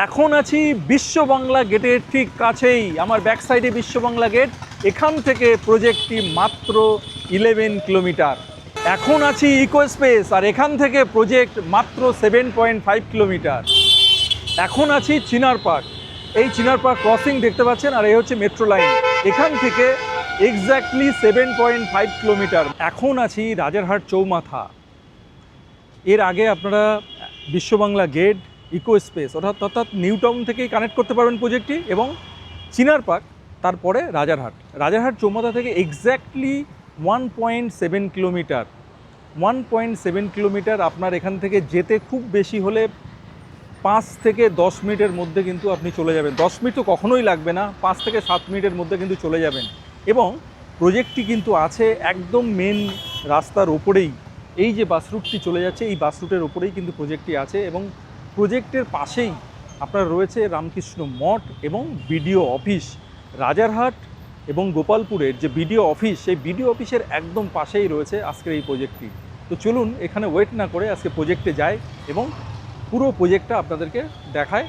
এখন আছি বিশ্ব বাংলা গেটের ঠিক কাছেই। আমার ব্যাক সাইডে বিশ্ব বাংলা গেট, এখান থেকে প্রজেক্টটি মাত্র 11 কিলোমিটার। এখন আছি ইকো স্পেস, আর এখান থেকে প্রজেক্ট মাত্র 7.5 কিলোমিটার। এখন আছি চিনার পার্ক, এই চিনার পার্ক ক্রসিং দেখতে পাচ্ছেন, আর এই হচ্ছে মেট্রো লাইন, এখান থেকে এক্স্যাক্টলি 7.5 কিলোমিটার। এখন আছি রাজারহাট চৌমাথা। এর আগে আপনারা বিশ্ব বাংলা গেট, ইকো স্পেস অর্থাৎ নিউ টাউন থেকেই কানেক্ট করতে পারবেন প্রজেক্টটি, এবং চিনার পার্ক, তারপরে রাজারহাট চৌমাথা থেকে এক্স্যাক্টলি 1.7 কিলোমিটার। 1.7 কিলোমিটার আপনার এখান থেকে যেতে খুব বেশি হলে 5 থেকে 10 মিনিটের মধ্যে কিন্তু আপনি চলে যাবেন। 10 মিনিট তো কখনোই লাগবে না, 5 থেকে 7 মিনিটের মধ্যে কিন্তু চলে যাবেন। এবং প্রজেক্টটি কিন্তু আছে একদম মেন রাস্তার ওপরেই। এই যে বাস রুটটি চলে যাচ্ছে, এই বাস রুটের ওপরেই কিন্তু প্রজেক্টটি আছে, এবং প্রজেক্টের পাশেই আপনার রয়েছে রামকৃষ্ণ মঠ এবং বিডিও অফিস। রাজারহাট এবং গোপালপুরের যে বিডিও অফিস, সেই বিডিও অফিসের একদম পাশেই রয়েছে আজকের এই প্রজেক্টটি। তো চলুন এখানে ওয়েট না করে আজকে প্রজেক্টে যাই এবং পুরো প্রজেক্টটা আপনাদেরকে দেখায়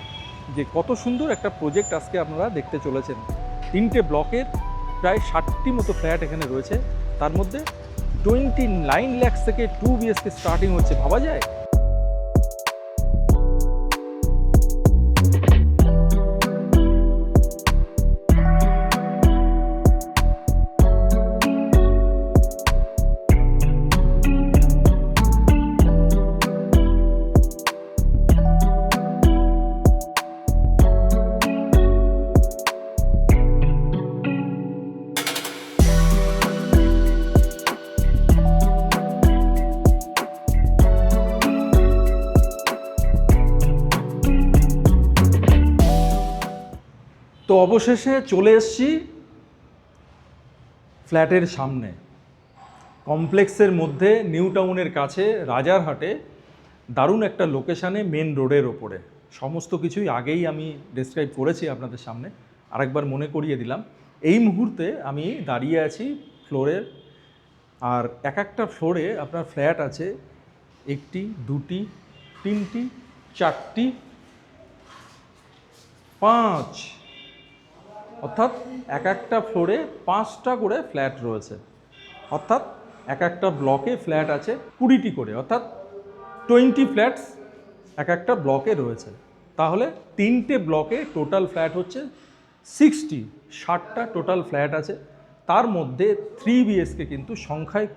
যে কত সুন্দর একটা প্রজেক্ট আজকে আপনারা দেখতে চলেছেন। 3টে ব্লকের প্রায় 60টি মতো ফ্ল্যাট এখানে রয়েছে, তার মধ্যে 29 লাখ থেকে 2 BHK স্টার্টিং হচ্ছে, ভাবা যায়? তো অবশেষে চলে এসেছি ফ্ল্যাটের সামনে, কমপ্লেক্সের মধ্যে, নিউ টাউনের কাছে, রাজারহাটে, দারুণ একটা লোকেশানে, মেন রোডের ওপরে। সমস্ত কিছুই আগেই আমি ডেসক্রাইব করেছি আপনাদের সামনে, আরেকবার মনে করিয়ে দিলাম। এই মুহূর্তে আমি দাঁড়িয়ে আছি ফ্লোরের, আর একটা ফ্লোরে আপনার ফ্ল্যাট আছে 1টি, 2টি, 3টি, 4টি, 5, অর্থাৎ একটা ফ্লোরে 5টা করে ফ্ল্যাট রয়েছে। অর্থাৎ একটা ব্লকে ফ্ল্যাট আছে 20টি করে, অর্থাৎ 20 ফ্ল্যাটস একটা ব্লকে রয়েছে। তাহলে 3টে ব্লকে টোটাল ফ্ল্যাট হচ্ছে 60টা টোটাল ফ্ল্যাট আছে। তার মধ্যে 3 BHK কিন্তু সংখ্যায়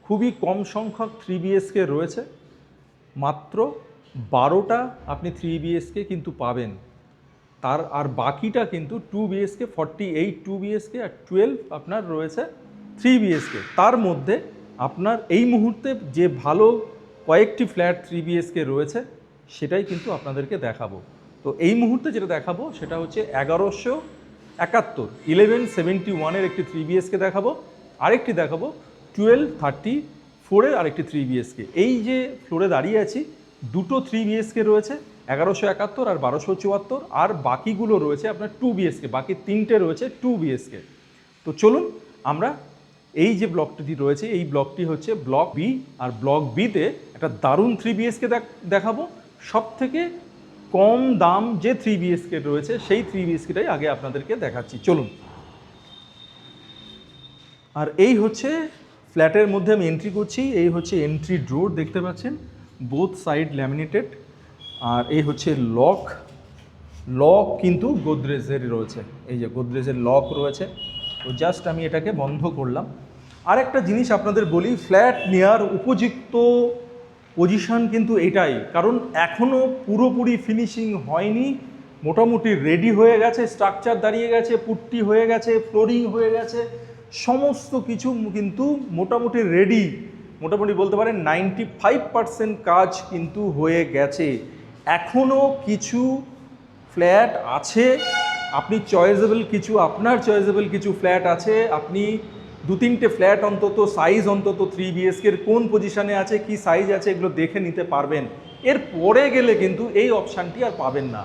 খুবই কম সংখ্যক 3 BHK রয়েছে। মাত্র 12টা আপনি 3 BHK কিন্তু পাবেন। আর বাকিটা কিন্তু 2 BHK, 48 2 BHK, আর 12 আপনার রয়েছে 3 BHK। তার মধ্যে আপনার এই মুহূর্তে যে ভালো কয়েকটি ফ্ল্যাট 3 BHK রয়েছে সেটাই কিন্তু আপনাদেরকে দেখাবো। তো এই মুহূর্তে যেটা দেখাবো সেটা হচ্ছে 1171 একটি 3 BHK দেখাবো, আরেকটি দেখাবো 1234 আরেকটি 3 BHK। এই যে ফ্লোরে দাঁড়িয়ে আছি, 2টো 3 BHK রয়েছে, 1171 আর 1274, আর বাকিগুলো রয়েছে আপনার 2 BHK, বাকি 3টে রয়েছে 2 BHK। তো চলুন আমরা এই যে ব্লকটি রয়েছে, এই ব্লকটি হচ্ছে ব্লক বি, আর ব্লক বিতে একটা দারুণ 3 BHK দেখাবো। সব থেকে কম দাম যে 3 BHK রয়েছে সেই 3 BHKটাই আগে আপনাদেরকে দেখাচ্ছি, চলুন। আর এই হচ্ছে ফ্ল্যাটের মধ্যে আমি এন্ট্রি করছি, এই হচ্ছে এন্ট্রি ডোর, দেখতে পাচ্ছেন বোথ সাইড ল্যামিনেটেড। আর এই হচ্ছে লক কিন্তু গোদরেজের রয়েছে, এই যে গোদরেজের লক রয়েছে। তো জাস্ট আমি এটাকে বন্ধ করলাম। আর একটা জিনিস আপনাদের বলি, ফ্ল্যাট নেওয়ার উপযুক্ত পজিশন কিন্তু এটাই, কারণ এখনও পুরোপুরি ফিনিশিং হয়নি, মোটামুটি রেডি হয়ে গেছে, স্ট্রাকচার দাঁড়িয়ে গেছে, পুট্টি হয়ে গেছে, ফ্লোরিং হয়ে গেছে, সমস্ত কিছু কিন্তু মোটামুটি রেডি। মোটামুটি বলতে পারেন 95% কাজ কিন্তু হয়ে গেছে। এখনও কিছু ফ্ল্যাট আছে, আপনি আপনার চয়েজেবল কিছু ফ্ল্যাট আছে। আপনি 2-3টে ফ্ল্যাট অন্তত, সাইজ অন্তত 3 BHKর কোন পজিশানে আছে, কি সাইজ আছে, এগুলো দেখে নিতে পারবেন। এর পরে গেলে কিন্তু এই অপশানটি আর পাবেন না।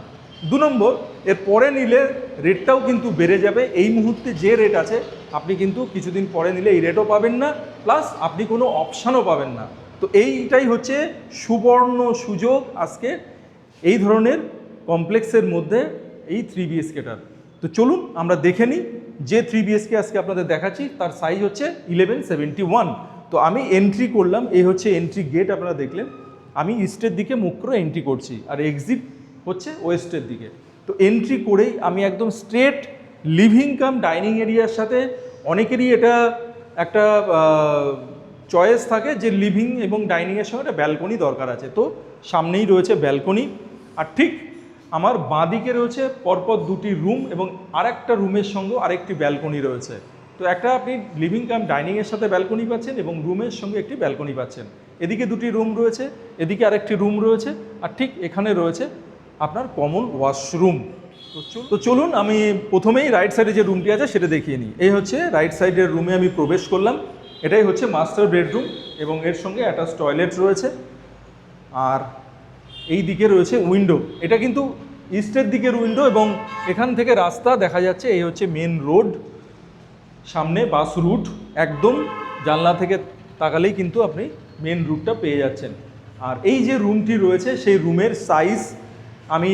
2 নম্বর, এর পরে নিলে রেটটাও কিন্তু বেড়ে যাবে। এই মুহূর্তে যে রেট আছে আপনি কিন্তু কিছুদিন পরে নিলে এই রেটও পাবেন না, প্লাস আপনি কোনো অপশানও পাবেন না। তো এইটাই হচ্ছে সুবর্ণ সুযোগ আজকে এই ধরনের কমপ্লেক্সের মধ্যে এই 3 বিএসকেটার। তো চলুন আমরা দেখে নিই যে 3 বিএসকে আজকে আপনাদের দেখাচ্ছি তার সাইজ হচ্ছে 1171। তো আমি এন্ট্রি করলাম, এই হচ্ছে এন্ট্রি গেট, আপনারা দেখলেন। আমি ইস্টের দিকে মুখ করে এন্ট্রি করছি আর এক্সিট হচ্ছে ওয়েস্টের দিকে। তো এন্ট্রি করেই আমি একদম স্ট্রেট লিভিং কাম ডাইনিং এরিয়ার সাথে, অনেকেরই এটা একটা চয়েস থাকে যে লিভিং এবং ডাইনিংয়ের সঙ্গে একটা ব্যালকনি দরকার আছে। তো সামনেই রয়েছে ব্যালকনি, আর ঠিক আমার বাঁদিকে রয়েছে পরপর 2টি রুম এবং আরেকটা রুমের সঙ্গে আরেকটি ব্যালকনি রয়েছে। তো একটা আপনি লিভিং কাম ডাইনিংয়ের সাথে ব্যালকনি পাচ্ছেন এবং রুমের সঙ্গে একটি ব্যালকনি পাচ্ছেন। এদিকে 2টি রুম রয়েছে, এদিকে আরেকটি রুম রয়েছে, আর ঠিক এখানে রয়েছে আপনার কমন ওয়াশরুম। তো চলুন আমি প্রথমেই রাইট সাইডে যে রুমটি আছে সেটা দেখিয়ে নিই। এই হচ্ছে রাইট সাইডের রুমে আমি প্রবেশ করলাম। এটাই হচ্ছে মাস্টার বেডরুম এবং এর সঙ্গে অ্যাটাচ টয়লেট রয়েছে। আর এই দিকে রয়েছে উইন্ডো, এটা কিন্তু ইস্টের দিকের উইন্ডো এবং এখান থেকে রাস্তা দেখা যাচ্ছে। এই হচ্ছে মেন রোড, সামনে বাস রুট, একদম জানলা থেকে তাকালেই কিন্তু আপনি মেন রুটটা পেয়ে যাচ্ছেন। আর এই যে রুমটি রয়েছে সেই রুমের সাইজ আমি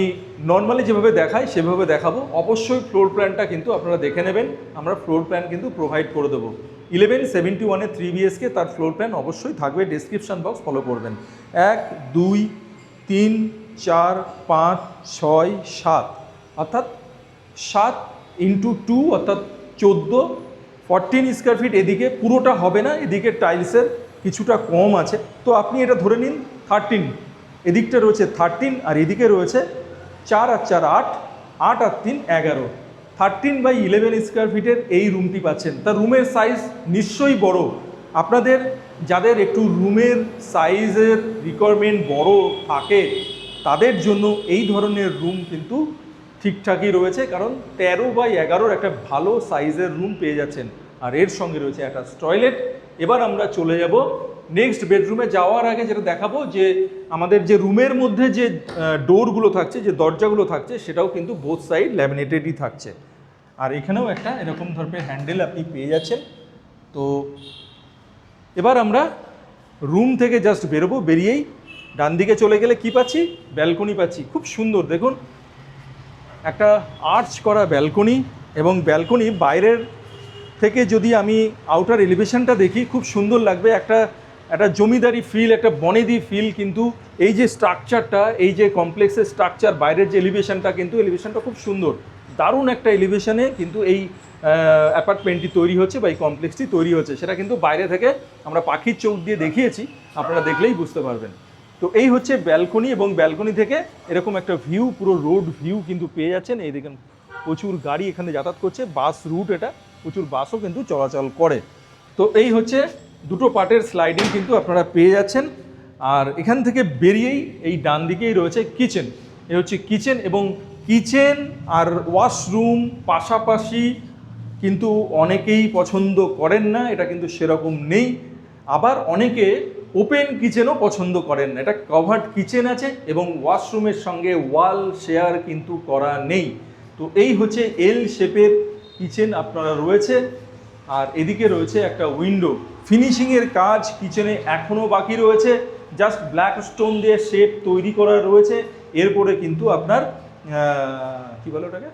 নর্মালি যেভাবে দেখাই সেভাবে দেখাবো। অবশ্যই ফ্লোর প্ল্যানটা কিন্তু আপনারা দেখে নেবেন, আমরা ফ্লোর প্ল্যান কিন্তু প্রোভাইড করে দেবো। 1171-এর 3 বিএসকে, তার ফ্লোর প্ল্যান অবশ্যই থাকবে, ডেসক্রিপশান বক্স ফলো করবেন। 1 2 3 4 5 6 7, অর্থাৎ 7 × 2 অর্থাৎ 14 স্কোয়ার ফিট। এদিকে পুরোটা হবে না, এদিকে টাইলসের কিছুটা কম আছে, তো আপনি এটা ধরে নিন 13। এদিকটা রয়েছে 13 আর এদিকে রয়েছে 4 আর 4 8, 8 আর 3 11। 13/11 স্কোয়ার ফিটের এই রুমটি পাচ্ছেন। তার রুমের সাইজ নিশ্চয়ই বড়। আপনাদের যাদের একটু রুমের সাইজের রিকোয়ারমেন্ট বড় থাকে তাদের জন্য এই ধরনের রুম কিন্তু ঠিকঠাকই রয়েছে, কারণ 13/11 একটা ভালো সাইজের রুম পেয়ে যাচ্ছেন। আর এর সঙ্গে রয়েছে অ্যাটাচ টয়লেট। এবার আমরা চলে যাব নেক্সট বেডরুমে। যাওয়ার আগে যেটা দেখাবো যে আমাদের যে রুমের মধ্যে যে ডোরগুলো থাকছে, যে দরজাগুলো থাকছে, সেটাও কিন্তু বোথ সাইড ল্যামিনেটেডই থাকছে। আর এখানেও একটা এরকম ধরনের হ্যান্ডেল আপনি পেয়ে যাচ্ছেন। তো এবার আমরা রুম থেকে জাস্ট বেরোবো, বেরিয়েই ডান দিকে চলে গেলে কি পাচ্ছি? ব্যালকনি পাচ্ছি। খুব সুন্দর, দেখুন একটা আর্চ করা ব্যালকনি, এবং ব্যালকনি বাইরের থেকে যদি আমি আউটার এলিভেশনটা দেখি খুব সুন্দর লাগবে। একটা জমিদারি ফিল, একটা বনেদি ফিল কিন্তু এই যে স্ট্রাকচারটা, এই যে কমপ্লেক্সের স্ট্রাকচার, বাইরের যে এলিভেশনটা, কিন্তু এলিভেশনটা খুব সুন্দর, দারুণ একটা এলিভেশনে কিন্তু এই অ্যাপার্টমেন্টটি তৈরি হচ্ছে বা এই কমপ্লেক্সটি তৈরি হচ্ছে। সেটা কিন্তু বাইরে থেকে আমরা পাখির চোখ দিয়ে দেখিয়েছি, আপনারা দেখলেই বুঝতে পারবেন। তো এই হচ্ছে ব্যালকনি, এবং ব্যালকনি থেকে এরকম একটা ভিউ, পুরো রোড ভিউ কিন্তু পেয়ে যাচ্ছেন। এই দেখেন প্রচুর গাড়ি এখানে যাতায়াত করছে, বাস রুট এটা, প্রচুর বাসও কিন্তু চলাচল করে। তো এই হচ্ছে দুটো পার্টের স্লাইডিং কিন্তু আপনারা পেয়ে যাচ্ছেন। আর এখান থেকে বেরিয়েই এই ডান দিকেই রয়েছে কিচেন। এই হচ্ছে কিচেন, এবং কিচেন আর ওয়াশরুম পাশাপাশি কিন্তু অনেকেই পছন্দ করেন না, এটা কিন্তু সেরকম নেই। আবার অনেকে ওপেন কিচেনও পছন্দ করেন না, এটা কভার্ড কিচেন আছে এবং ওয়াশরুমের সঙ্গে ওয়াল শেয়ার কিন্তু করা নেই। তো এই হচ্ছে এল শেপের কিচেন আপনারা রয়েছে। আর এদিকে রয়েছে একটা উইন্ডো। ফিনিশিংয়ের কাজ কিচেনে এখনও বাকি রয়েছে, জাস্ট ব্ল্যাক স্টোন দিয়ে শেপ তৈরি করা রয়েছে। এরপরে কিন্তু আপনার কি বলে ওটাকে,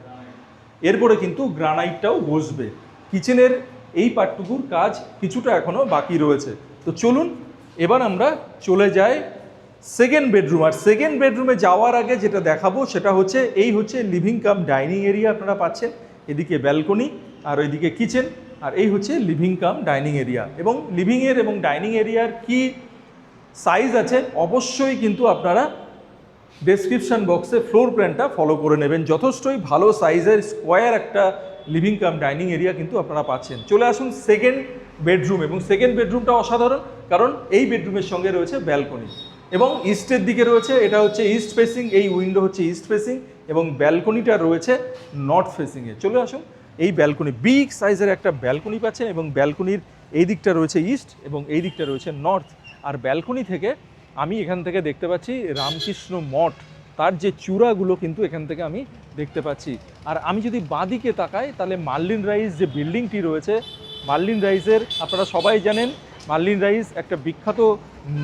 এরপরে কিন্তু গ্রানাইটটাও বসবে। কিচেনের এই পার্টটুকুর কাজ কিছুটা এখনও বাকি রয়েছে। তো চলুন এবার আমরা চলে যাই সেকেন্ড বেডরুম। আর সেকেন্ড বেডরুমে যাওয়ার আগে যেটা দেখাবো সেটা হচ্ছে এই হচ্ছে লিভিং কাম ডাইনিং এরিয়া আপনারা পাচ্ছেন। এদিকে ব্যালকনি আর ওইদিকে কিচেন, আর এই হচ্ছে লিভিং কাম ডাইনিং এরিয়া। এবং লিভিংয়ের এবং ডাইনিং এরিয়ার কি সাইজ আছে অবশ্যই কিন্তু আপনারা ডেসক্রিপশন বক্সে ফ্লোর প্ল্যানটা ফলো করে নেবেন। যথেষ্টই ভালো সাইজের স্কোয়ার একটা লিভিং কাম ডাইনিং এরিয়া কিন্তু আপনারা পাচ্ছেন। চলে আসুন সেকেন্ড বেডরুম, এবং সেকেন্ড বেডরুমটা অসাধারণ, কারণ এই বেডরুমের সঙ্গে রয়েছে ব্যালকনি এবং ইস্টের দিকে রয়েছে, এটা হচ্ছে ইস্ট ফেসিং, এই উইন্ডো হচ্ছে ইস্ট ফেসিং, এবং ব্যালকনিটা রয়েছে নর্থ ফেসিংয়ে। চলে আসুন এই ব্যালকনি, বিগ সাইজের একটা ব্যালকনি পাচ্ছেন, এবং ব্যালকনির এই দিকটা রয়েছে ইস্ট এবং এই দিকটা রয়েছে নর্থ। আর ব্যালকনি থেকে আমি এখান থেকে দেখতে পাচ্ছি রামকৃষ্ণ মঠ, তার যে চূড়াগুলো কিন্তু এখান থেকে আমি দেখতে পাচ্ছি। আর আমি যদি বাঁদিকে তাকাই তাহলে মার্লিন রাইস যে বিল্ডিংটি রয়েছে, মার্লিন রাইসের আপনারা সবাই জানেন, মার্লিন রাইস একটা বিখ্যাত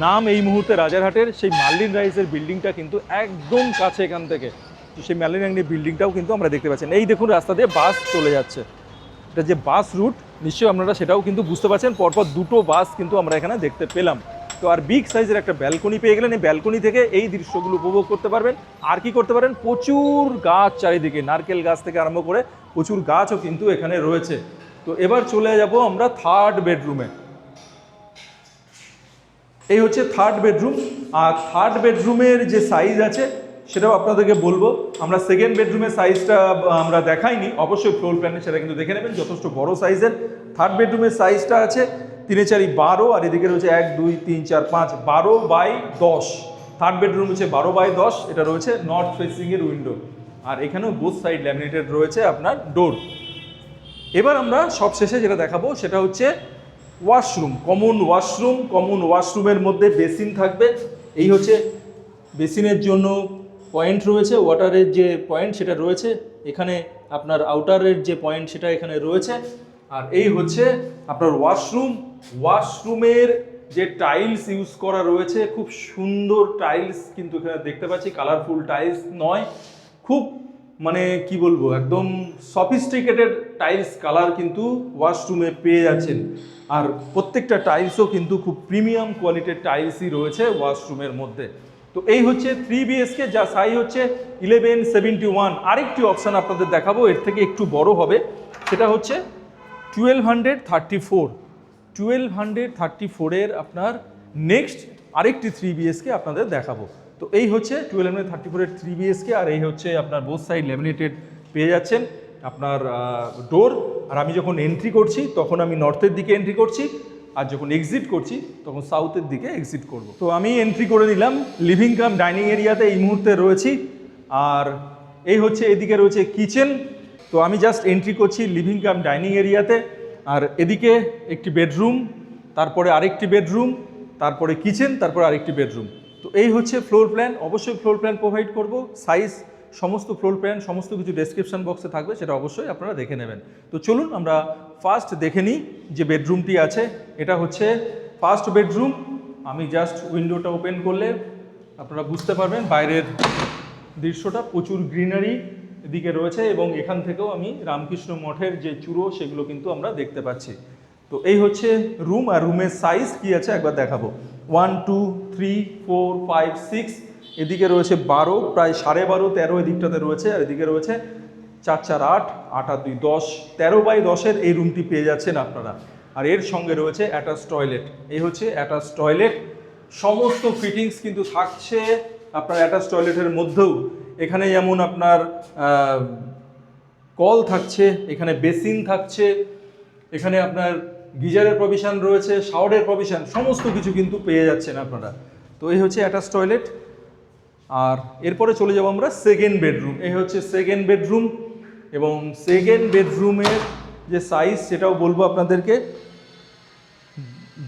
নাম এই মুহূর্তে রাজারহাটের, সেই মার্লিন রাইজের বিল্ডিংটা কিন্তু একদম কাছে এখান থেকে। তো সেই মার্লিন রাইজের বিল্ডিংটাও কিন্তু আমরা দেখতে পাচ্ছেন। এই দেখুন রাস্তা দিয়ে বাস চলে যাচ্ছে, এটা যে বাস রুট নিশ্চয়ই আপনারা সেটাও কিন্তু বুঝতে পারছেন। পরপর দুটো বাস কিন্তু আমরা এখানে দেখতে পেলাম। তো আর বিগ সাইজের একটা ব্যালকনি পেয়ে গেলেন, এই ব্যালকনি থেকে এই দৃশ্যগুলো উপভোগ করতে পারবেন। আর কি করতে পারেন, প্রচুর গাছ চারিদিকে, নারকেল গাছ থেকে আরম্ভ করে প্রচুর গাছও কিন্তু এখানে রয়েছে। তো এবার চলে যাব আমরা থার্ড বেডরুমে। এই হচ্ছে থার্ড বেডরুম। আর থার্ড বেডরুমের যে সাইজ আছে সেটাও আপনাদেরকে বলবো। আমরা সেকেন্ড বেডরুমের সাইজটা আমরা দেখাইনি, অবশ্যই ফ্লোর প্ল্যানে সেটা কিন্তু দেখে নেবেন, যথেষ্ট বড় সাইজের। থার্ড বেডরুমের সাইজটা আছে 3×4 12, আর এদিকে রয়েছে 1 2 3 4 5 12×10। থার্ড বেডরুম হচ্ছে 12×10, এটা রয়েছে নর্থ ফেসিংয়ের উইন্ডো। আর এখানেও বোথ সাইড ল্যামিনেটেড রয়েছে আপনার ডোর। এবার আমরা সবশেষে যেটা দেখাবো সেটা হচ্ছে ওয়াশরুম, কমন ওয়াশরুম। কমন ওয়াশরুমের মধ্যে বেসিন থাকবে। এই হচ্ছে বেসিনের জন্য পয়েন্ট রয়েছে, ওয়াটারের যে পয়েন্ট সেটা রয়েছে এখানে, আপনার আউটারের যে পয়েন্ট সেটা এখানে রয়েছে। আর এই হচ্ছে আপনার ওয়াশরুম। ওয়াশরুমের যে টাইলস ইউজ করা রয়েছে, খুব সুন্দর টাইলস কিন্তু এখানে দেখতে পাচ্ছি, কালারফুল টাইলস নয়, খুব মানে কি বলবো, একদম সফিস্টিকেটেড টাইলস কালার কিন্তু ওয়াশরুমে পেয়ে যাচ্ছেন। আর প্রত্যেকটা টাইলসও কিন্তু খুব প্রিমিয়াম কোয়ালিটির টাইলসই রয়েছে ওয়াশরুমের মধ্যে। তো এই হচ্ছে 3 BHK, যা সাইজ হচ্ছে 1171। আরেকটি অপশান আপনাদের দেখাবো, এর থেকে একটু বড় হবে, সেটা হচ্ছে 1234। 1234-এর আপনার নেক্সট আরেকটি 3 BHK আপনাদের দেখাবো। তো এই হচ্ছে 1234-এর 3 BHK। আর এই হচ্ছে আপনার বোথ সাইড ল্যামিনেটেড পেয়ে যাচ্ছেন আপনার ডোর। আর আমি যখন এন্ট্রি করছি তখন আমি নর্থের দিকে এন্ট্রি করছি, আর যখন এক্সিট করছি তখন সাউথের দিকে এক্সিট করব। তো আমি এন্ট্রি করে নিলাম লিভিং কাম ডাইনিং এরিয়াতে এই মুহূর্তে রয়েছি। আর এই হচ্ছে এদিকে রয়েছে কিচেন। তো আমি জাস্ট এন্ট্রি করছি লিভিং কাম ডাইনিং এরিয়াতে। আর এদিকে একটি বেডরুম, তারপরে আরেকটি বেডরুম, তারপরে কিচেন, তারপরে আরেকটি বেডরুম। তো এই হচ্ছে ফ্লোর প্ল্যান। অবশ্যই ফ্লোর প্ল্যান প্রোভাইড করব, সাইজ সমস্ত ফ্লোর প্ল্যান সমস্ত কিছু ডেসক্রিপশন বক্সে থাকবে, সেটা অবশ্যই আপনারা দেখে নেবেন। তো চলুন আমরা ফার্স্ট দেখে নিই যে বেডরুমটি আছে। এটা হচ্ছে ফার্স্ট বেডরুম। আমি জাস্ট উইন্ডোটা ওপেন করলে আপনারা বুঝতে পারবেন বাইরের দৃশ্যটা, প্রচুর গ্রিনারি এদিকে রয়েছে, এবং এখান থেকেও আমি রামকৃষ্ণ মঠের যে চূড়ো সেগুলো কিন্তু আমরা দেখতে পাচ্ছি। তো এই হচ্ছে রুম। আর রুমের সাইজ কি আছে একবার দেখাবো। 1 2 3 4 5 6, এদিকে রয়েছে 12, প্রায় 12.5 13 এদিকটাতে রয়েছে। আর এদিকে রয়েছে 4 4 8 8 আর 2 10, 13×10-এর এই রুমটি পেয়ে যাচ্ছেন আপনারা। আর এর সঙ্গে রয়েছে অ্যাটাচ টয়লেট। এই হচ্ছে অ্যাটাচ টয়লেট, সমস্ত ফিটিংস কিন্তু থাকছে আপনার অ্যাটাচ টয়লেটের মধ্যেও। এখানে যেমন আপনার কল থাকছে, এখানে বেসিন থাকছে, এখানে আপনার গিজারের প্রভিশন রয়েছে, শাওয়ারের প্রভিশন, সমস্ত কিছু কিন্তু পেয়ে যাচ্ছেন আপনারা। তো এই হচ্ছে অ্যাটাচ টয়লেট। আর এরপরে চলে যাব আমরা সেকেন্ড বেডরুম। এই হচ্ছে সেকেন্ড বেডরুম, এবং সেকেন্ড বেডরুমের যে সাইজ সেটাও বলবো আপনাদেরকে।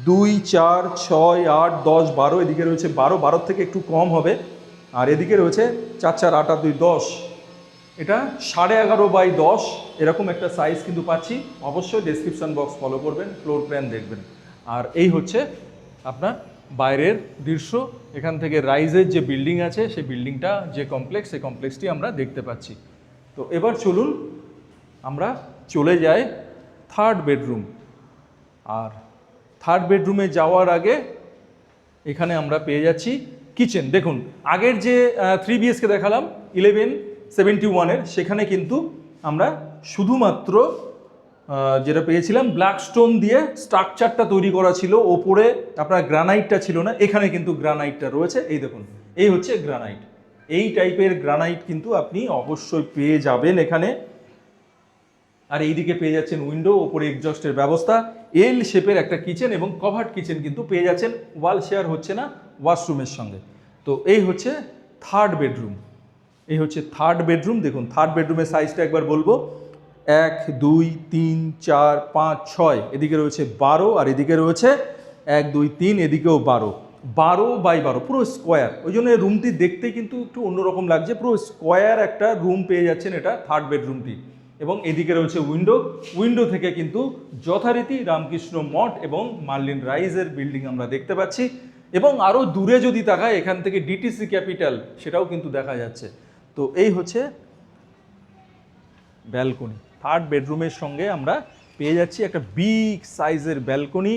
2 4 6 8 10 12, এদিকে রয়েছে 12 থেকে একটু কম হবে। আর এদিকে রয়েছে 4 4 8 আর 2 10, এটা 11.5×10 এরকম একটা সাইজ কিন্তু পাচ্ছি। অবশ্যই ডেসক্রিপশন বক্স ফলো করবেন, ফ্লোর প্ল্যান দেখবেন। আর এই হচ্ছে আপনার বাইরের দৃশ্য। এখান থেকে রাইজের যে বিল্ডিং আছে সেই বিল্ডিংটা, যে কমপ্লেক্স, সেই কমপ্লেক্সটি আমরা দেখতে পাচ্ছি। তো এবার চলুন আমরা চলে যাই থার্ড বেডরুম। আর থার্ড বেডরুমে যাওয়ার আগে এখানে আমরা পেয়ে যাচ্ছি কিচেন। দেখুন আগের যে 3 BHK দেখালাম 1171-এর, সেখানে কিন্তু আমরা শুধুমাত্র যেটা পেয়েছিলাম ব্ল্যাক স্টোন দিয়ে স্ট্রাকচারটা তৈরি করা ছিল, ওপরে আপনার গ্রানাইটটা ছিল না। এখানে কিন্তু গ্রানাইটটা রয়েছে, এই দেখুন, এই হচ্ছে গ্রানাইট। এই টাইপের গ্রানাইট কিন্তু আপনি অবশ্যই পেয়ে যাবেন এখানে। আর এইদিকে পেয়ে যাচ্ছেন উইন্ডো, ওপরে এক্সজস্টের ব্যবস্থা, এল শেপের একটা কিচেন, এবং কভার্ড কিচেন কিন্তু পেয়ে যাচ্ছেন, ওয়াল শেয়ার হচ্ছে না ওয়াশরুমের সঙ্গে। তো এই হচ্ছে থার্ড বেডরুম। এই হচ্ছে থার্ড বেডরুম। দেখুন থার্ড বেডরুমের সাইজটা একবার বলবো, 1 2 3 4 5 6, এদিকে রয়েছে 12, আর এদিকে রয়েছে 1 2 3, এদিকেও 12, 12×12 পুরো স্কোয়ার। ওই জন্য রুমটি দেখতে কিন্তু একটু অন্যরকম লাগছে, পুরো স্কোয়ার একটা রুম পেয়ে যাচ্ছেন এটা থার্ড বেডরুমটি। এবং এদিকে রয়েছে উইন্ডো, উইন্ডো থেকে কিন্তু যথারীতি রামকৃষ্ণ মঠ এবং মার্লিন রাইজের বিল্ডিং আমরা দেখতে পাচ্ছি। এবং আরও দূরে যদি তাকায় এখান থেকে ডিটিসি ক্যাপিটাল সেটাও কিন্তু দেখা যাচ্ছে। তো এই হচ্ছে ব্যালকনি। থার্ড বেডরুমের সঙ্গে আমরা পেয়ে যাচ্ছি একটা বিগ সাইজের ব্যালকনি।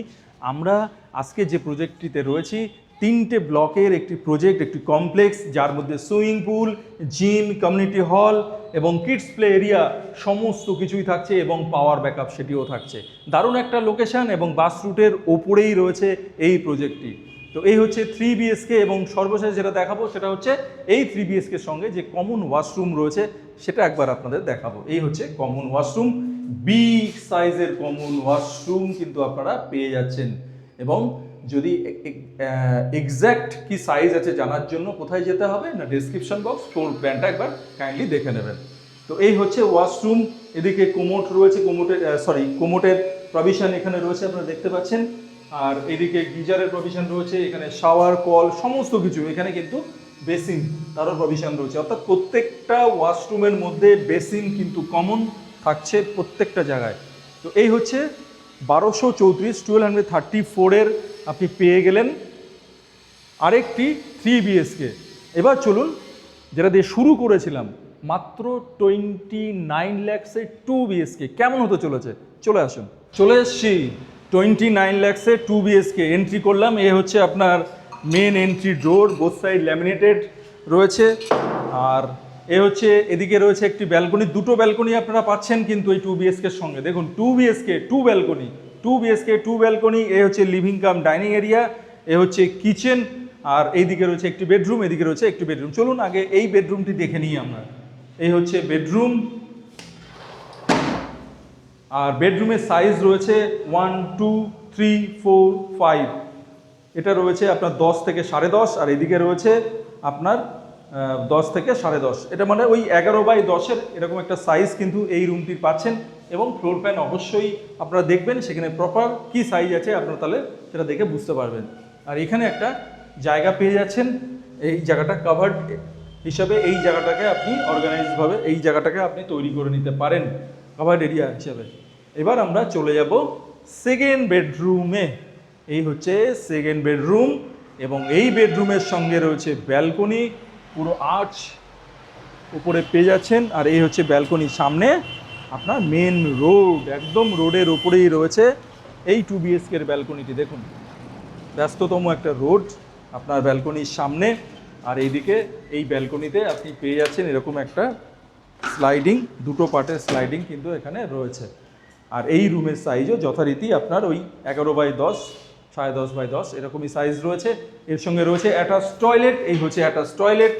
আমরা আজকে যে প্রজেক্টটিতে রয়েছি 3টে ব্লকের একটি প্রজেক্ট, একটি কমপ্লেক্স, যার মধ্যে swimming pool, gym, community hall এবং কিডস প্লে এরিয়া সমস্ত কিছুই থাকছে এবং পাওয়ার ব্যাকআপ সেটিও থাকছে। দারুণ একটা লোকেশন এবং বাস রুটের ওপরেই রয়েছে এই প্রজেক্টটি। তো এই হচ্ছে 3 BHK এবং সর্বশেষ যেটা দেখাবো সেটা হচ্ছে এই 3 BHK সঙ্গে যে কমন ওয়াশরুম রয়েছে সেটা একবার আপনাদের দেখাবো। এই হচ্ছে কমন ওয়াশরুম, বিগ সাইজের কমন ওয়াশরুম কিন্তু আপনারা পেয়ে যাচ্ছেন। এবং যদি এক্স্যাক্ট কি সাইজ আছে জানার জন্য কোথায় যেতে হবে না, ডেসক্রিপশন বক্স, ফ্লোর প্ল্যানটা একবার কাইন্ডলি দেখে নেবেন। তো এই হচ্ছে ওয়াশরুম, এদিকে কোমোট রয়েছে, কোমোটের প্রভিশন এখানে রয়েছে আপনারা দেখতে পাচ্ছেন। আর এদিকে গিজারের প্রভিশন রয়েছে, এখানে শাওয়ার কল সমস্ত কিছু, এখানে কিন্তু বেসিন তারও প্রভিশন রয়েছে। অর্থাৎ প্রত্যেকটা ওয়াশরুমের মধ্যে বেসিন কিন্তু কমন থাকছে প্রত্যেকটা জায়গায়। তো এই হচ্ছে 1234 আপনি পেয়ে গেলেন আরেকটি 3 BHK। এবার চলুন যেটা দিয়ে শুরু করেছিলাম, মাত্র 29 lakhs 2 BHK কেমন হতে চলেছে, চলে আসুন। চলে এসছি 29 lakhs 2 BHK, এন্ট্রি করলাম। এ হচ্ছে আপনার মেন এন্ট্রি ডোর, বোথ সাইড ল্যামিনেটেড রয়েছে। আর এ হচ্ছে এদিকে রয়েছে একটি ব্যালকনি, দুটো ব্যালকনি আপনারা পাচ্ছেন কিন্তু এই 2 BHK এর সঙ্গে। দেখুন 2 BHK 2 ব্যালকনি, 2 BHK 2 ব্যালকনি। এ হচ্ছে লিভিং কাম ডাইনিং এরিয়া, এ হচ্ছে কিচেন, আর এইদিকে রয়েছে একটি বেডরুম, এদিকে রয়েছে একটি বেডরুম। চলুন আগে এই বেডরুমটি দেখে নিই আমরা। এই হচ্ছে বেডরুম, আর বেডরুমের সাইজ রয়েছে 1 2 3 4 5। এটা রয়েছে আপনার 10 থেকে 10.5, আর এদিকে রয়েছে আপনার 10 থেকে 10.5। এটা মানে ওই 11/10 এরকম একটা সাইজ কিন্তু এই রুমটির পাচ্ছেন। এবং ফ্লোর প্ল্যান অবশ্যই আপনারা দেখবেন, সেখানে প্রপার কি সাইজ আছে আপনারা তাহলে সেটা দেখে বুঝতে পারবেন। আর এখানে একটা জায়গা পেয়ে যাচ্ছেন, এই জায়গাটা কাভার্ড হিসাবে এই জায়গাটাকে আপনি অর্গানাইজভাবে এই জায়গাটাকে আপনি তৈরি করে নিতে পারেন কাভার্ড এরিয়া হিসাবে। এবার আমরা চলে যাব সেকেন্ড বেডরুমে। এই হচ্ছে সেকেন্ড বেডরুম এবং এই বেডরুমের সঙ্গে রয়েছে ব্যালকনি, পুরো আর্চ উপরে পেয়ে যাচ্ছেন। আর এই হচ্ছে ব্যালকনির সামনে আপনার মেন রোড, একদম রোডের উপরেই রয়েছে এই 2 BHK এর ব্যালকনিটি। দেখুন ব্যস্ততম একটা রোড আপনার ব্যালকনির সামনে। আর এইদিকে এই ব্যালকনিতে আপনি পেয়ে যাচ্ছেন এরকম একটা স্লাইডিং, দুটো পার্টের স্লাইডিং কিন্তু এখানে রয়েছে। আর এই রুমের সাইজও যথারীতি আপনার ওই 11/10 10.5/10 এরকমই সাইজ রয়েছে। এর সঙ্গে রয়েছে অ্যাটাচ টয়লেট, এই হচ্ছে অ্যাটাচ টয়লেট,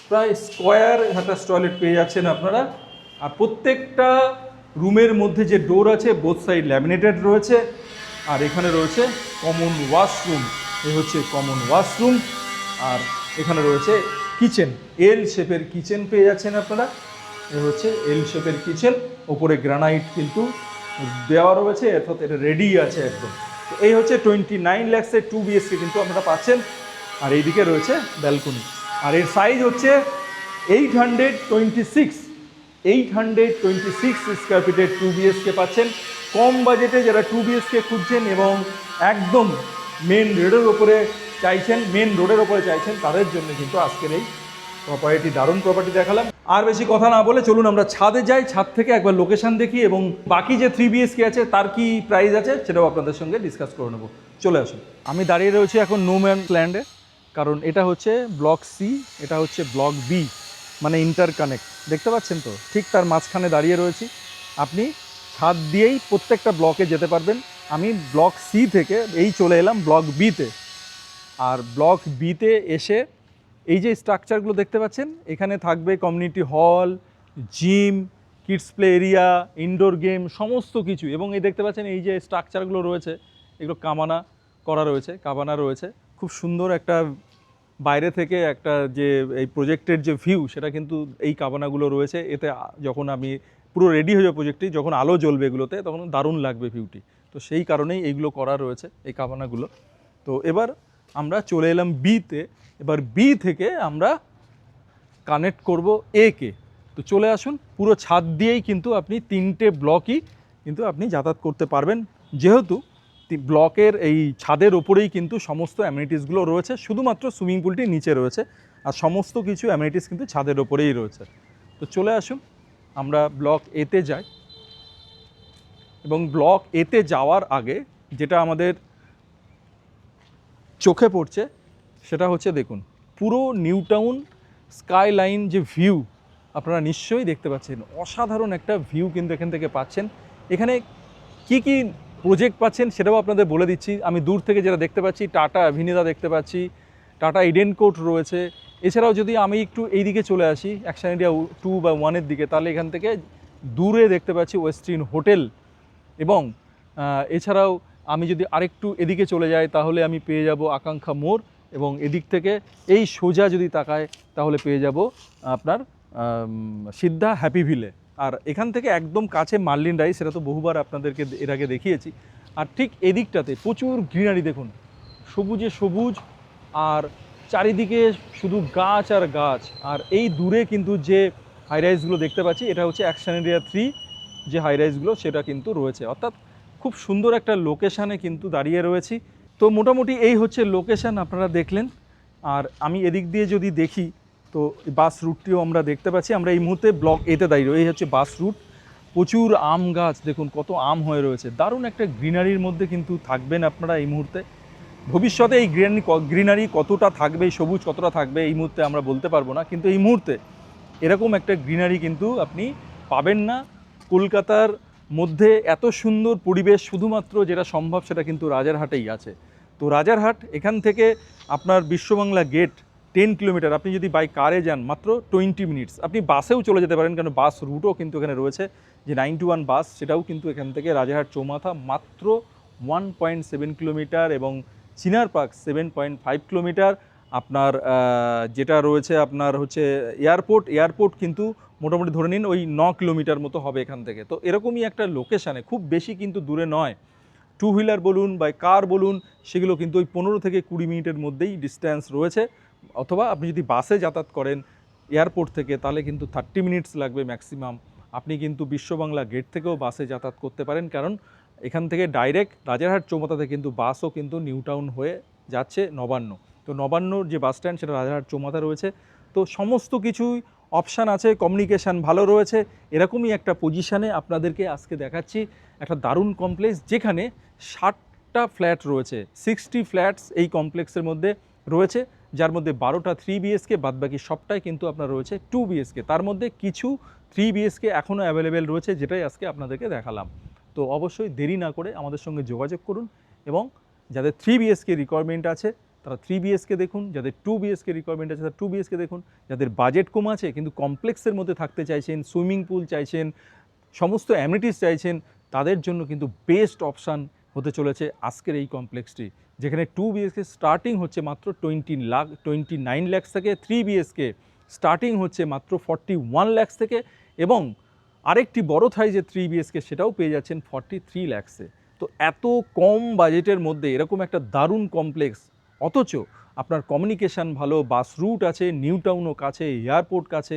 প্রায় স্কোয়ার অ্যাটাচ টয়লেট পেয়ে যাচ্ছেন আপনারা। আর প্রত্যেকটা রুমের মধ্যে যে ডোর আছে বোথ সাইড ল্যামিনেটেড রয়েছে। আর এখানে রয়েছে কমন ওয়াশরুম, এই হচ্ছে কমন ওয়াশরুম। আর এখানে রয়েছে কিচেন, এল শেপের কিচেন পেয়ে যাচ্ছেন আপনারা। এ হচ্ছে এল শেপের কিচেন, ওপরে গ্রানাইট কিন্তু দেওয়া রয়েছে, অর্থাৎ এটা রেডি আছে একদম। তো এই হচ্ছে 29 lakhs 2 BHK কিন্তু আপনারা পাচ্ছেন। আর এইদিকে রয়েছে ব্যালকনি, আর এর সাইজ হচ্ছে 826 স্কোয়ার ফিটের 2 BHK পাচ্ছেন। কম বাজেটে যারা 2 BHK খুঁজছেন এবং একদম মেন রোডের ওপরে চাইছেন তাদের জন্য কিন্তু আজকের এই প্রপার্টি, দারুণ প্রপার্টি দেখালাম। আর বেশি কথা না বলে চলুন আমরা ছাদে যাই, ছাদ থেকে একবার লোকেশন দেখি এবং বাকি যে 3 BHK আছে তার কি প্রাইস আছে সেটাও আপনাদের সঙ্গে ডিসকাস করে নেবো। চলে আসুন। আমি দাঁড়িয়ে রয়েছি এখন নো ম্যানস ল্যান্ডে, কারণ এটা হচ্ছে ব্লক সি, এটা হচ্ছে ব্লক বি, মানে ইন্টারকানেক্ট। দেখতে পাচ্ছেন তো, ঠিক তার মাঝখানে দাঁড়িয়ে রয়েছি। আপনি ছাদ দিয়েই প্রত্যেকটা ব্লকে যেতে পারবেন। আমি ব্লক সি থেকে এই চলে এলাম ব্লক বিতে। আর ব্লক বিতে এসে এই যে স্ট্রাকচারগুলো দেখতে পাচ্ছেন, এখানে থাকবে community hall, gym, kids play area, indoor game সমস্ত কিছু। এবং এই দেখতে পাচ্ছেন এই যে স্ট্রাকচারগুলো রয়েছে, এগুলো কাবানা রয়েছে। খুব সুন্দর একটা বাইরে থেকে একটা যে এই প্রজেক্টের যে ভিউ সেটা কিন্তু এই কাবানাগুলো রয়েছে। এতে যখন আমি পুরো রেডি হয়ে যাবো প্রজেক্টটি, যখন আলো জ্বলবে এগুলোতে তখন দারুণ লাগবে ভিউটি। তো সেই কারণেই এইগুলো করা রয়েছে, এই কাবানাগুলো। তো এবার আমরা চলে এলাম বিতে। এবার বি থেকে আমরা কানেক্ট করব এ কে। তো চলে আসুন, পুরো ছাদ দিয়েই কিন্তু আপনি 3টে ব্লকই কিন্তু আপনি যাতায়াত করতে পারবেন, যেহেতু ব্লকের এই ছাদের ওপরেই কিন্তু সমস্ত অ্যামিনিটিসগুলো রয়েছে, শুধুমাত্র সুইমিং পুলটি নিচে রয়েছে, আর সমস্ত কিছু অ্যামিনিটিস কিন্তু ছাদের ওপরেই রয়েছে। তো চলে আসুন আমরা ব্লক এতে যাই, এবং ব্লক এতে যাওয়ার আগে যেটা আমাদের চোখে পড়ছে সেটা হচ্ছে, দেখুন পুরো নিউ টাউন স্কাইলাইন যে ভিউ আপনারা নিশ্চয়ই দেখতে পাচ্ছেন, অসাধারণ একটা ভিউ কিন্তু এখান থেকে পাচ্ছেন। এখানে কি কি প্রজেক্ট পাচ্ছেন সেটাও আপনাদের বলে দিচ্ছি। আমি দূর থেকে যেটা দেখতে পাচ্ছি, টাটা অ্যাভিনিদা দেখতে পাচ্ছি, টাটা ইডেন কোর্ট রয়েছে। এছাড়াও যদি আমি একটু এই দিকে চলে আসি অ্যাকশন ইন্ডিয়া 2 বা 1-এর দিকে, তাহলে এখান থেকে দূরে দেখতে পাচ্ছি ওয়েস্টিন হোটেল, এবং এছাড়াও আমি যদি আরেকটু এদিকে চলে যাই তাহলে আমি পেয়ে যাব আকাঙ্ক্ষা মোড়, এবং এদিক থেকে এই সোজা যদি তাকায় তাহলে পেয়ে যাব আপনার সিদ্ধা হ্যাপি ভিলে। আর এখান থেকে একদম কাছে মার্লিন রাইস, সেটা তো বহুবার আপনাদেরকে এর আগে দেখিয়েছি। আর ঠিক এদিকটাতে প্রচুর গ্রিনারি, দেখুন সবুজে সবুজ, আর চারিদিকে শুধু গাছ আর গাছ। আর এই দূরে কিন্তু যে হাইরাইজগুলো দেখতে পাচ্ছি, এটা হচ্ছে অ্যাকশন এরিয়া 3 যে হাইরাইজগুলো সেটা কিন্তু রয়েছে, অর্থাৎ খুব সুন্দর একটা লোকেশানে কিন্তু দাঁড়িয়ে রয়েছি। তো মোটামুটি এই হচ্ছে লোকেশান, আপনারা দেখলেন। আর আমি এদিক দিয়ে যদি দেখি তো বাস রুটটিও আমরা দেখতে পাচ্ছি। আমরা এই মুহূর্তে ব্লক এতে দাঁড়িয়ে, এই হচ্ছে বাস রুট। প্রচুর আম গাছ, দেখুন কত আম হয়ে রয়েছে, দারুণ একটা গ্রিনারির মধ্যে কিন্তু থাকবেন আপনারা এই মুহূর্তে। ভবিষ্যতে এই গ্রিনারি কতটা থাকবে, সবুজ কতটা থাকবে এই মুহূর্তে আমরা বলতে পারবো না, কিন্তু এই মুহূর্তে এরকম একটা গ্রিনারি কিন্তু আপনি পাবেন না। কলকাতার মধ্যে এত সুন্দর পরিবেশ শুধুমাত্র যেটা সম্ভব সেটা কিন্তু রাজারহাটেই আছে। তো রাজারহাট, এখান থেকে আপনার বিশ্ববাংলা গেট 10 কিলোমিটার, আপনি যদি বাই কারে যান মাত্র 20 মিনিটস। আপনি বাসেও চলে যেতে পারেন, কারণ বাস রুটও কিন্তু এখানে রয়েছে, যে 9-1 বাস, সেটাও কিন্তু এখান থেকে রাজারহাট চৌমাথা মাত্র 1.7 কিলোমিটার, এবং চিনার পার্ক 7.5 কিলোমিটার। আপনার যেটা রয়েছে আপনার হচ্ছে এয়ারপোর্ট কিন্তু মোটামুটি ধরে নিন ওই 9 কিলোমিটার মতো হবে এখান থেকে। তো এরকমই একটা লোকেশানে, খুব বেশি কিন্তু দূরে নয়। টু হুইলার বলুন বা কার বলুন, সেগুলো কিন্তু ওই 15 থেকে 20 মিনিটের মধ্যেই ডিস্ট্যান্স রয়েছে। অথবা আপনি যদি বাসে যাতায়াত করেন এয়ারপোর্ট থেকে, তাহলে কিন্তু 30 মিনিটস লাগবে ম্যাক্সিমাম। আপনি কিন্তু বিশ্ববাংলা গেট থেকেও বাসে যাতায়াত করতে পারেন, কারণ এখান থেকে ডাইরেক্ট রাজারহাট চৌমাথাতে কিন্তু বাসও কিন্তু নিউ টাউন হয়ে যাচ্ছে নবান্ন। তো নবান্নর যে বাস স্ট্যান্ড সেটা রাজারহাট চৌমাথা রয়েছে। তো সমস্ত কিছুই অপশান আছে, কমিউনিকেশান ভালো রয়েছে। এরকমই একটা পজিশানে আপনাদেরকে আজকে দেখাচ্ছি একটা দারুণ কমপ্লেক্স, যেখানে 60টা ফ্ল্যাট রয়েছে, 60 ফ্ল্যাটস এই কমপ্লেক্সের মধ্যে রয়েছে, যার মধ্যে 12টা 3 বিএসকে, বাদবাকি সবটাই কিন্তু আপনার রয়েছে 2 বিএসকে। তার মধ্যে কিছু 3 বিএসকে এখনও অ্যাভেলেবেল রয়েছে, যেটাই আজকে আপনাদেরকে দেখালাম। তো অবশ্যই দেরি না করে আমাদের সঙ্গে যোগাযোগ করুন, এবং যাদের 3 বিএসকে রিকোয়ারমেন্ট আছে তারা 3 বিএসকে দেখুন, যাদের 2 বিএসকে রিকোয়ারমেন্ট আছে তারা 2 বিএসকে দেখুন, যাদের বাজেট কম আছে কিন্তু কমপ্লেক্সের মধ্যে থাকতে চাইছেন, সুইমিং পুল চাইছেন, সমস্ত অ্যামিনিটিস চাইছেন, তাদের জন্য কিন্তু বেস্ট অপশান হতে চলেছে আজকের এই কমপ্লেক্সটি, যেখানে 2 বিএসকে স্টার্টিং হচ্ছে মাত্র 29 লাখ থেকে, 3 বিএসকে স্টার্টিং হচ্ছে মাত্র 41 লাখ থেকে, এবং আরেকটি বড় সাইজের 3 বিএসকে সেটাও পেয়ে যাচ্ছেন 43 লাখসে। তো এত কম বাজেটের মধ্যে এরকম একটা দারুণ কমপ্লেক্স, অথচ আপনার কমিউনিকেশান ভালো, বাস রুট আছে, নিউ টাউনও কাছে, এয়ারপোর্ট কাছে,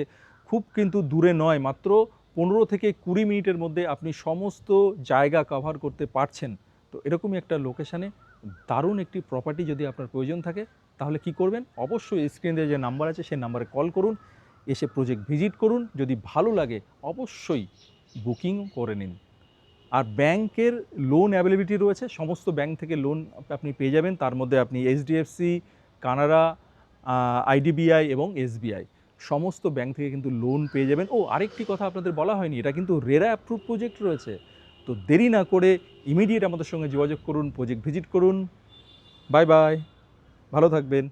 খুব কিন্তু দূরে নয়, মাত্র 15 থেকে 20 মিনিটের মধ্যে আপনি সমস্ত জায়গা কভার করতে পারছেন। তো এরকমই একটা লোকেশানে দারুণ একটি প্রপার্টি যদি আপনার প্রয়োজন থাকে, তাহলে কি করবেন, অবশ্যই স্ক্রিনে যে নাম্বার আছে সেই নাম্বারে কল করুন, এসে প্রজেক্ট ভিজিট করুন, যদি ভালো লাগে অবশ্যই বুকিং করে নিন। আর ব্যাংকের লোন অ্যাভেলেবিলিটি রয়েছে, সমস্ত ব্যাংক থেকে লোন আপনি পেয়ে যাবেন। তার মধ্যে আপনি এইচডিএফসি, কানাড়া, আইডিবিআই এবং এসবিআই সমস্ত ব্যাংক থেকে কিন্তু লোন পেয়ে যাবেন। ও আরেকটি কথা আপনাদের বলা হয়নি, এটা কিন্তু রেরা অ্যাপ্রুভ প্রজেক্ট রয়েছে। তো দেরি না করে ইমিডিয়েট আমাদের সঙ্গে যোগাযোগ করুন, প্রজেক্ট ভিজিট করুন। বাই বাই, ভালো থাকবেন।